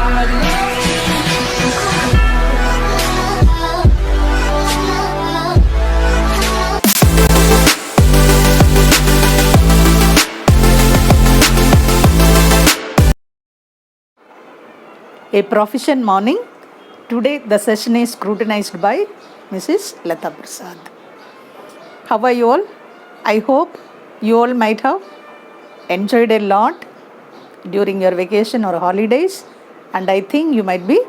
A proficient morning. Today the session is scrutinized by Mrs. Lata Prasad. How are you all? I hope you all might have enjoyed a lot during your vacation or holidays, and I think you might be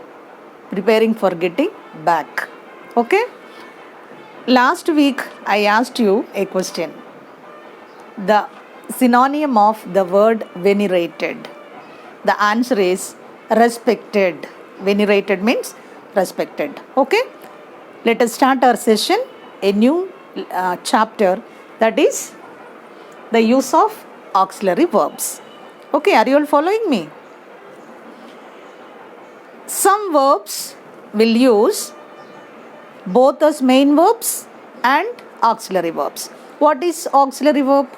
preparing for getting back. Okay? Last week I asked you a question. The synonym of the word venerated. The answer is respected. Venerated means respected. Okay? Let us start our session, a new chapter, that is the use of auxiliary verbs. Okay, are you all following me? Some verbs will use both as main verbs and auxiliary verbs. What is auxiliary verb?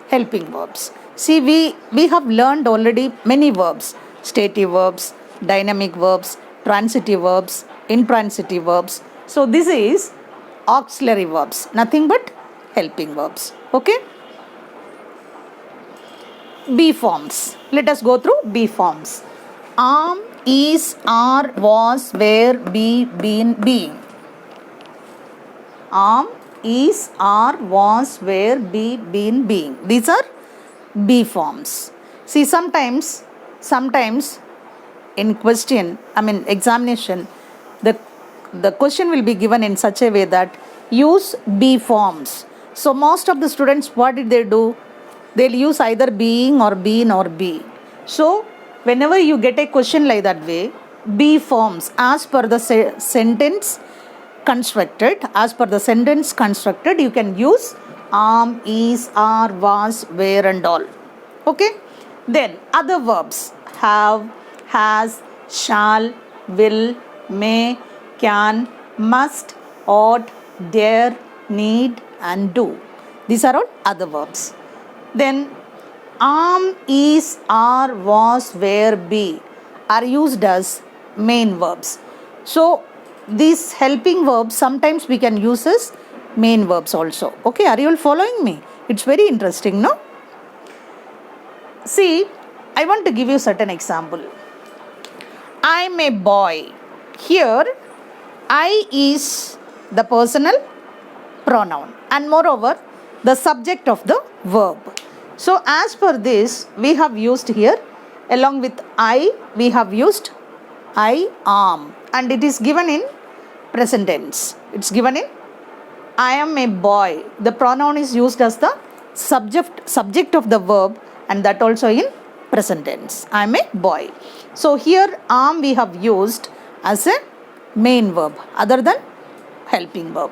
Helping verbs. See, we have learned already many verbs. Stative verbs, dynamic verbs, transitive verbs, intransitive verbs. So this is auxiliary verbs, nothing but helping verbs. Okay? B forms. Let us go through B forms. Am, is, are, was, were, be, been, being. Am, is, are, was, were, be, been, being. These are B forms. See, sometimes in examination, the question will be given in such a way that use B forms. So most of the students, what did they do? They'll use either being or been or be. So whenever you get a question like that way, B forms as per the sentence constructed, you can use am, is, are, was, were and all. Okay? Then other verbs: have, has, shall, will, may, can, must, ought, dare, need and do. These are all other verbs. Then am, is, are, was, were, be are used as main verbs. So these helping verbs sometimes we can use as main verbs also. Okay, are you all following me? It's very interesting, no? See, I want to give you certain example. I am a boy. Here, I is the personal pronoun and moreover the subject of the verb. So as per this, we have used here, along with I, we have used I am, and it is given in present tense. It's given in I am a boy. The pronoun is used as the subject of the verb, and that also in present tense. I am a boy. So here am we have used as a main verb other than helping verb.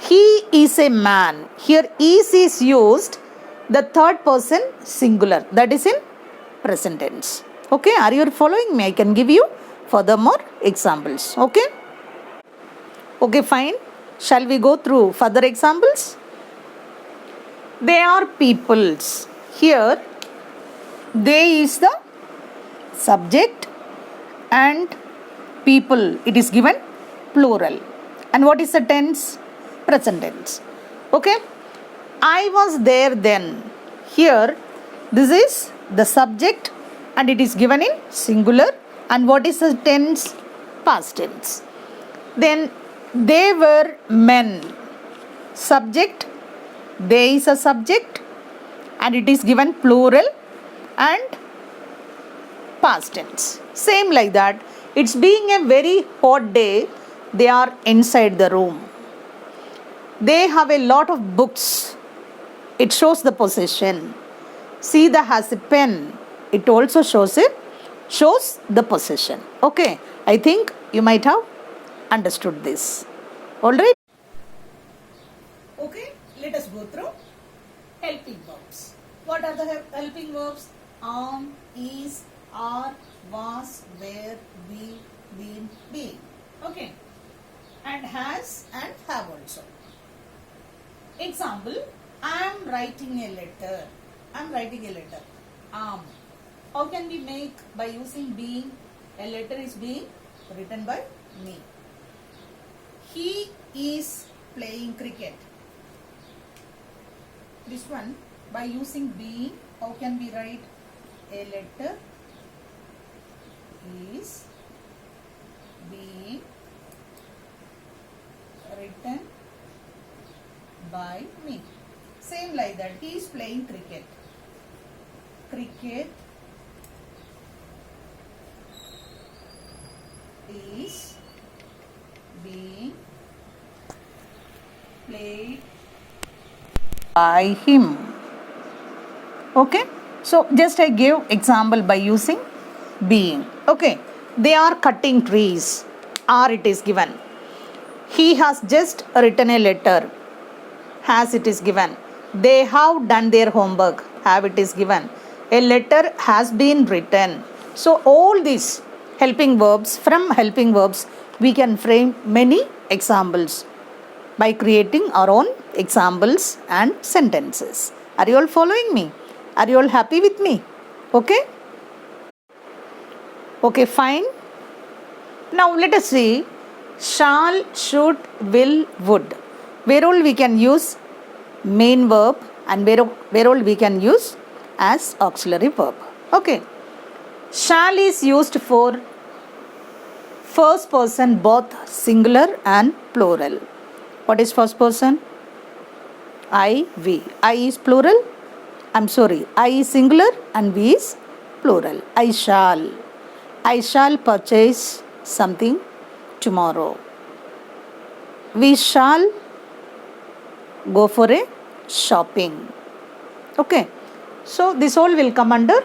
He is a man. Here is used the third person singular, that is in present tense. Okay, are you following me? I can give you furthermore examples. Okay? Okay, fine. Shall we go through further examples? They are peoples. Here, they is the subject and people, it is given plural. And what is the tense? Present tense. Okay? I was there then. Here, this is the subject and it is given in singular. And what is the tense? Past tense. Then they were men. Subject, they is a subject and it is given plural and past tense. Same like that. It's being a very hot day. They are inside the room. They have a lot of books. It shows the possession. Sita has a pen. It also shows the possession. Okay. I think you might have understood this. Alright? Okay. Let us go through helping verbs. What are the helping verbs? Am, is, are, was, were, be, been, being. Okay. And has and have also. Example, I am writing a letter. Am. How can we make by using being? A letter is being written by me. He is playing cricket. This one, by using being, how can we write? A letter is being written by me. Same like that. He is playing cricket. Cricket is being played by him. Okay. So just I gave example by using being. Okay. They are cutting trees. Or it is given. He has just written a letter. Has it is given. They have done their homework. Have it is given. A letter has been written. So all these helping verbs, from helping verbs, we can frame many examples by creating our own examples and sentences. Are you all following me? Are you all happy with me? Okay? Okay, fine. Now let us see. Shall, should, will, would. Where all we can use main verb and where all we can use as auxiliary verb. Okay. Shall is used for first person, both singular and plural. What is first person? I, we. I is plural. I is singular and we is plural. I shall. I shall purchase something tomorrow. We shall go for a shopping. Okay. So this all will come under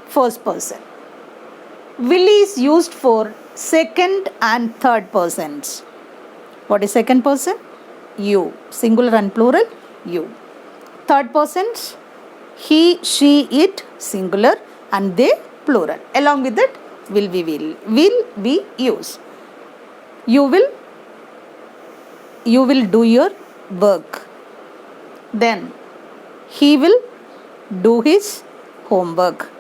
first person. Will is used for second and third persons. What is second person? You. Singular and plural, you. Third persons, he, she, it, singular and they, plural. Along with that, will we use. You will do your work. Then he will do his homework.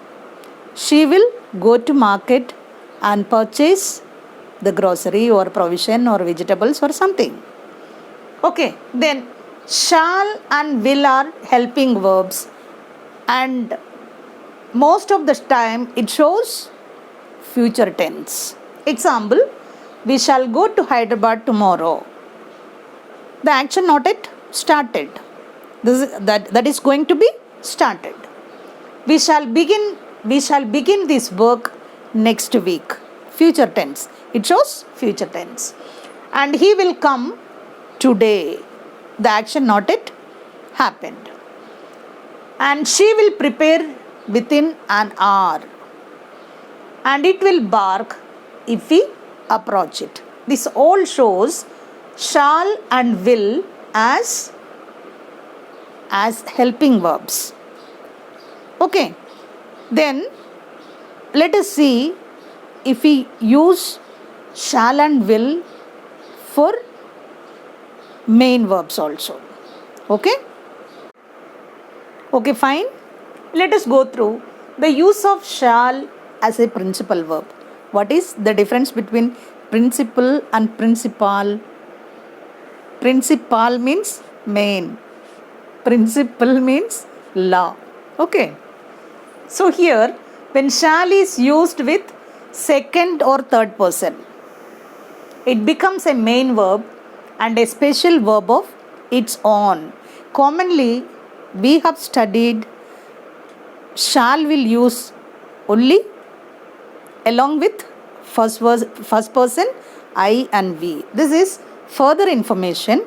She will go to market and purchase the grocery or provision or vegetables or something. Okay, then shall and will are helping verbs, and most of the time it shows future tense. Example, we shall go to Hyderabad tomorrow. The action not yet started. That is going to be started. We shall begin this work next week. Future tense. It shows future tense. And he will come today. The action not yet happened. And she will prepare within an hour. And it will bark if we approach it. This all shows shall and will as helping verbs. Okay. Then let us see if we use shall and will for main verbs also. Okay. Okay, fine. Let us go through the use of shall as a principal verb. What is the difference between principal and principal? Principal means main. Principal means law. Okay. So here, when shall is used with second or third person, it becomes a main verb and a special verb of its own. Commonly, we have studied shall will use only along with first person, I and we. This is further information.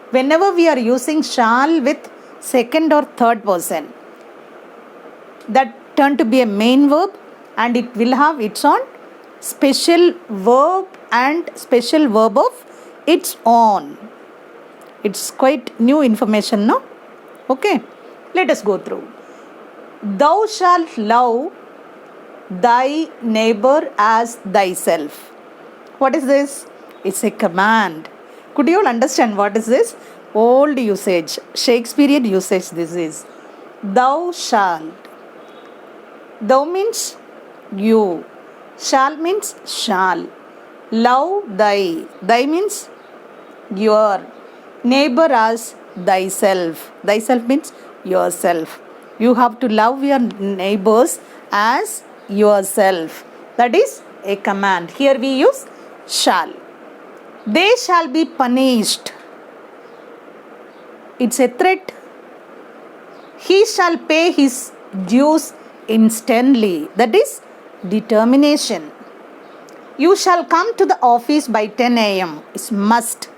Whenever we are using shall with second or third person, that turn to be a main verb and it will have its own special verb and special verb of its own. It's quite new information, no? Okay. Let us go through. Thou shalt love thy neighbor as thyself. What is this? It's a command. Could you all understand what is this? Old usage, Shakespearean usage this is. Thou shalt. Thou means you. Shall means shall. Love thy. Thy means your. Neighbor as thyself. Thyself means yourself. You have to love your neighbors as yourself. That is a command. Here we use shall. They shall be punished. It's a threat. He shall pay his dues instantly. That is determination. You shall come to the office by 10 a.m. It's must.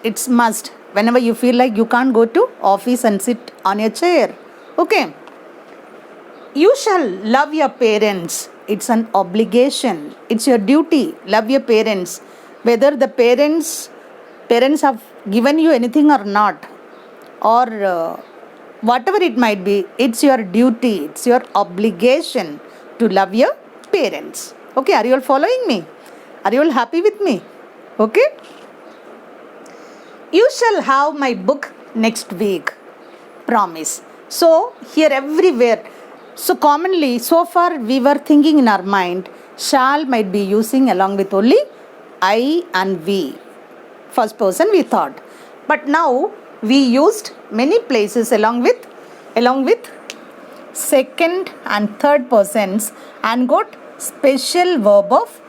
It's must. Whenever you feel like you can't go to office and sit on your chair. Okay. You shall love your parents. It's an obligation. It's your duty. Love your parents. Whether the parents have given you anything or not, or whatever it might be, it's your duty. It's your obligation to love your parents. Okay, are you all following me? Are you all happy with me? Okay. You shall have my book next week. Promise. So here everywhere. So commonly, so far we were thinking in our mind, shall might be using along with only I and we. First person we thought. But now we used many places along with second and third persons and got special verb of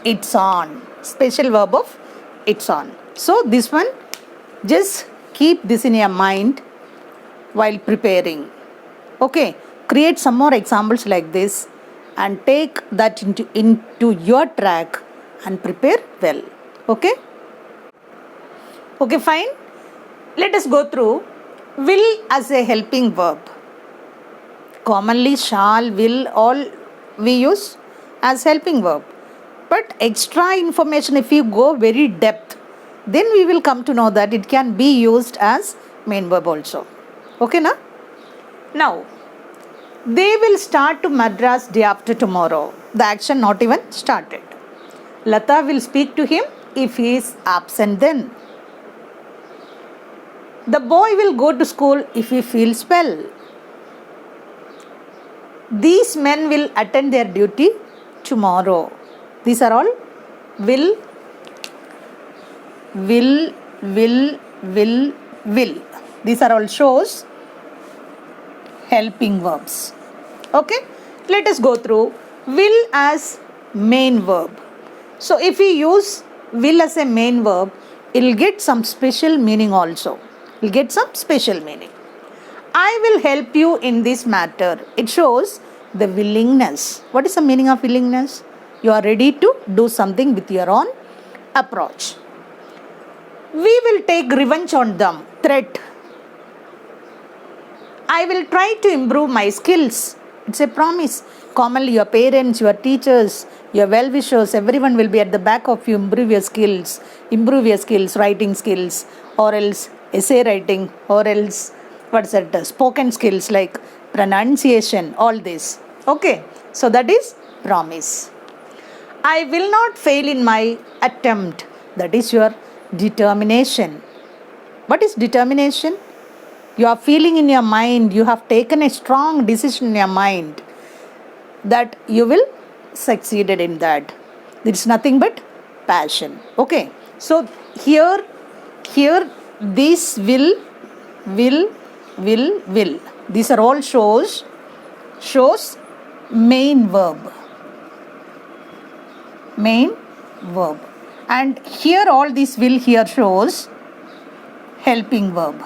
it's on. Special verb of it's on. So this one, just keep this in your mind while preparing. Okay. Create some more examples like this and take that into your track and prepare well. Okay. Okay, fine. Let us go through will as a helping verb. Commonly shall, will, all we use as helping verb. But extra information, if you go very depth, then we will come to know that it can be used as main verb also. Okay, na? Now, they will start to Madras day after tomorrow. The action not even started. Lata will speak to him if he is absent then. The boy will go to school if he feels well. These men will attend their duty tomorrow. These are all will. These are all shows helping verbs. Okay, let us go through will as main verb. So if we use will as a main verb, it will get some special meaning also. It will get some special meaning. I will help you in this matter. It shows the willingness. What is the meaning of willingness? You are ready to do something with your own approach. We will take revenge on them. Threat. I will try to improve my skills. It's a promise. Commonly your parents, your teachers, your well-wishers, everyone will be at the back of you. Improve your skills, writing skills, or else essay writing, or else spoken skills like pronunciation, all this. Okay, so that is promise. I will not fail in my attempt. That is your determination. What is determination? You are feeling in your mind, you have taken a strong decision in your mind that you will succeed in that. It's nothing but passion. Okay. So here this will. These are all shows main verb. And here all this will here shows helping verb.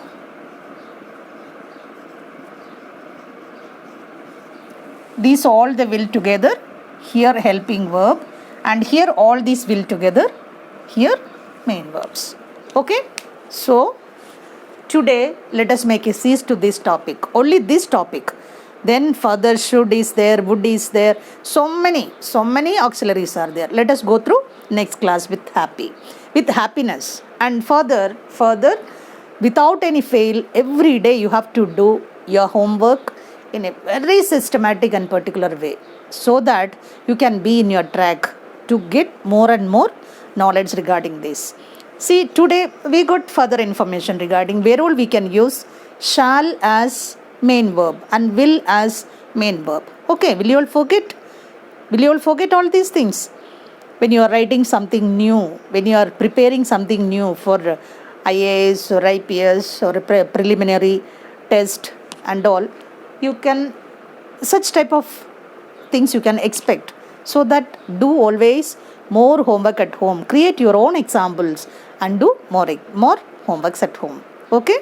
These all the will together, here helping verb, and here all these will together, here main verbs. Okay. So today let us make a cease to this topic, only this topic. Then further should is there, would is there, so many auxiliaries are there. Let us go through next class with happiness. And further without any fail, every day you have to do your homework in a very systematic and particular way, so that you can be in your track to get more and more knowledge regarding this. See, today we got further information regarding where all we can use shall as main verb and will as main verb. Okay, will you all forget? Will you all forget all these things? When you are writing something new, when you are preparing something new for IAS or IPS or a preliminary test and all, you can, such type of things you can expect. So that do always more homework at home. Create your own examples and do more homeworks at home. Okay?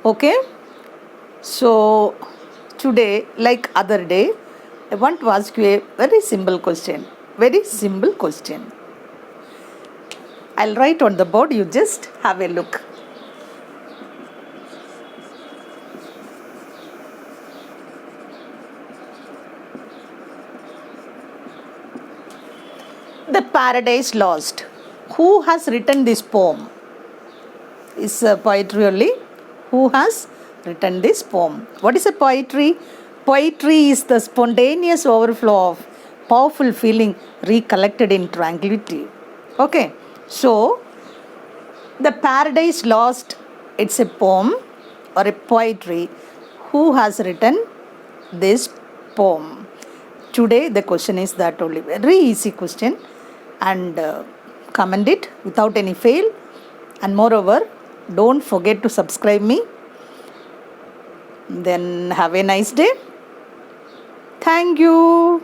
Okay? So today, like other day, I want to ask you a very simple question. Very simple question. I'll write on the board, you just have a look. The Paradise Lost. Who has written this poem? Is poetry only? Who has written this poem? What is a poetry? Poetry is the spontaneous overflow of powerful feeling recollected in tranquility. Okay, so the Paradise Lost, it's a poem or a poetry. Who has written this poem? Today the question is that only. Very easy question, and comment it without any fail, and moreover don't forget to subscribe me. Then have a nice day. Thank you.